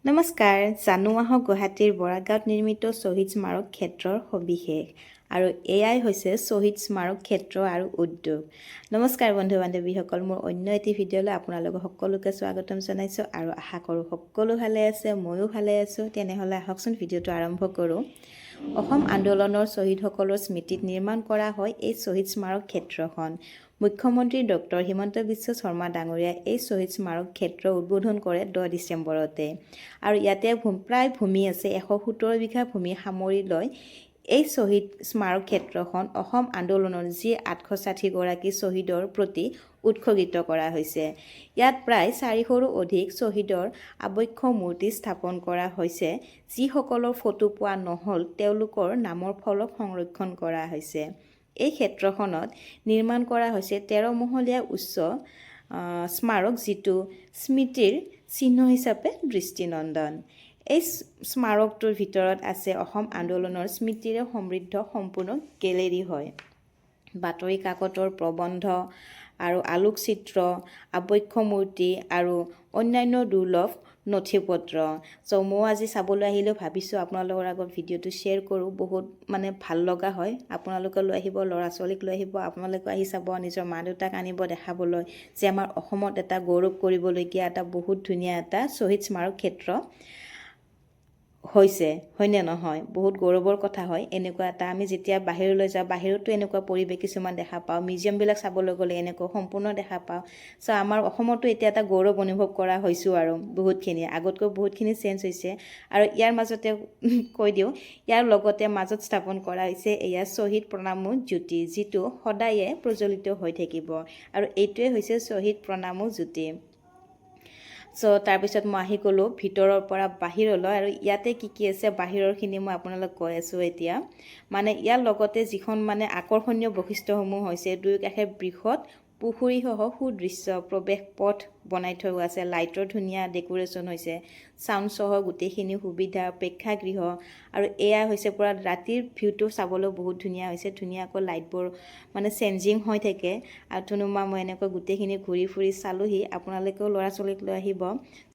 নমস্কাৰ, জানো আহক গুৱাহাটীৰ বৰাগাঁৱত নিৰ্মিত শ্বহীদ স্মাৰক ক্ষেত্ৰৰ সবিশেষ আৰু এয়াই হৈছে শ্বহীদ স্মাৰক ক্ষেত্ৰ আৰু উদ্যোগ। নমস্কাৰ বন্ধু বান্ধৱীসকল, মোৰ অন্য এটি ভিডিঅ'লৈ আপোনালোকক সকলোকে স্বাগতম জনাইছোঁ আৰু আশা কৰোঁ সকলো ভালে আছে, ময়ো ভালে আছোঁ। তেনেহ'লে আহকচোন ভিডিঅ'টো আৰম্ভ কৰোঁ। অসম আন্দোলনৰ শ্বহীদসকলৰ স্মৃতিত নিৰ্মাণ কৰা হয় এই শ্বহীদ স্মাৰক ক্ষেত্ৰখন। মুখ্যমন্ত্ৰী ডক্টৰ হিমন্ত বিশ্ব শৰ্মা ডাঙৰীয়াই এই শ্বহীদ স্মাৰক ক্ষেত্ৰ উদ্বোধন কৰে 10 ডিচেম্বৰতে। আৰু ইয়াতে প্ৰায় ভূমি আছে 117 বিঘা ভূমি সামৰি লয় এই শ্বহীদ স্মাৰক ক্ষেত্ৰখন অসম আন্দোলনৰ যি 860 গৰাকী শ্বহীদৰ প্ৰতি উৎসৰ্গিত কৰা হৈছে। ইয়াত প্ৰায় 400ৰো অধিক শ্বহীদৰ আবক্ষ মূৰ্তি স্থাপন কৰা হৈছে। যিসকলৰ ফটো পোৱা নহ'ল তেওঁলোকৰ নামৰ ফলক সংৰক্ষণ কৰা হৈছে। এই ক্ষেত্ৰখনত নিৰ্মাণ কৰা হৈছে 13 মহলীয়া উচ্চ স্মাৰক, যিটো স্মৃতিৰ চিহ্ন হিচাপে দৃষ্টিনন্দন। এই স্মাৰকটোৰ ভিতৰত আছে অসম আন্দোলনৰ স্মৃতিৰে সমৃদ্ধ সম্পূৰ্ণ গেলেৰী হয়। বাতৰি কাকতৰ প্ৰবন্ধ আৰু আলোকচিত্ৰ, আবক্ষ মূৰ্তি আৰু অন্যান্য দুৰ্লভ নথিপত্ৰ। মই আজি চাবলৈ আহিলেও ভাবিছোঁ আপোনালোকৰ আগত ভিডিঅ'টো শ্বেয়াৰ কৰোঁ। বহুত ভাল লগা হয়। আপোনালোকে লৈ আহিব, ল'ৰা ছোৱালীক লৈ আহিব, আপোনালোকে আহি চাব, নিজৰ মা দেউতাক আনিব দেখাবলৈ যে আমাৰ অসমত এটা গৌৰৱ কৰিবলগীয়া এটা বহুত ধুনীয়া এটা শ্বহীদ স্মাৰক ক্ষেত্ৰ হৈছে, হয়নে নহয়? বহুত গৌৰৱৰ কথা হয়। এনেকুৱা এটা আমি যেতিয়া বাহিৰলৈ যাওঁ, বাহিৰতো এনেকুৱা পৰিৱেশ কিছুমান দেখা পাওঁ, মিউজিয়ামবিলাক চাবলৈ গ'লে এনেকুৱা সম্পূৰ্ণ দেখা পাওঁ। আমাৰ অসমতো এতিয়া এটা গৌৰৱ অনুভৱ কৰা হৈছোঁ আৰু বহুতখিনি, আগতকৈ বহুতখিনি চেঞ্জ হৈছে। আৰু ইয়াৰ মাজতে কৈ দিওঁ, ইয়াৰ লগতে মাজত স্থাপন কৰা হৈছে এয়া শ্বহীদ প্ৰণামো জ্যোতি, যিটো সদায়ে প্ৰজ্বলিত হৈ থাকিব। আৰু এইটোৱে হৈছে শ্বহীদ প্ৰণামো জ্যোতি। তাৰপিছত মই আহি গ'লোঁ ভিতৰৰ পৰা বাহিৰলৈ, আৰু ইয়াতে কি আছে বাহিৰৰখিনি মই আপোনালোক কৈ আছোঁ এতিয়া। ইয়াৰ লগতে যিখন আকৰ্ষণীয় বৈশিষ্ট্যসমূহ হৈছে, দুয়োকাষে বৃহৎ পুখুৰীসহ সুদৃশ্য প্ৰৱেশ পথ বনাই থোৱা আছে, লাইটৰ ধুনীয়া ডেকোৰেশ্যন হৈছে, চাউণ্ড সহ গোটেইখিনি সুবিধা, প্ৰেক্ষাগৃহ। আৰু এয়া হৈছে পূৰা ৰাতিৰ ভিউটো চাবলৈ বহুত ধুনীয়া হৈছে। ধুনীয়াকৈ লাইটবোৰ চেঞ্জিং হৈ থাকে। আৰু মই এনেকৈ গোটেইখিনি ঘূৰি ফুৰি চালোহি। আপোনালোকেও ল'ৰা ছোৱালীক লৈ আহিব।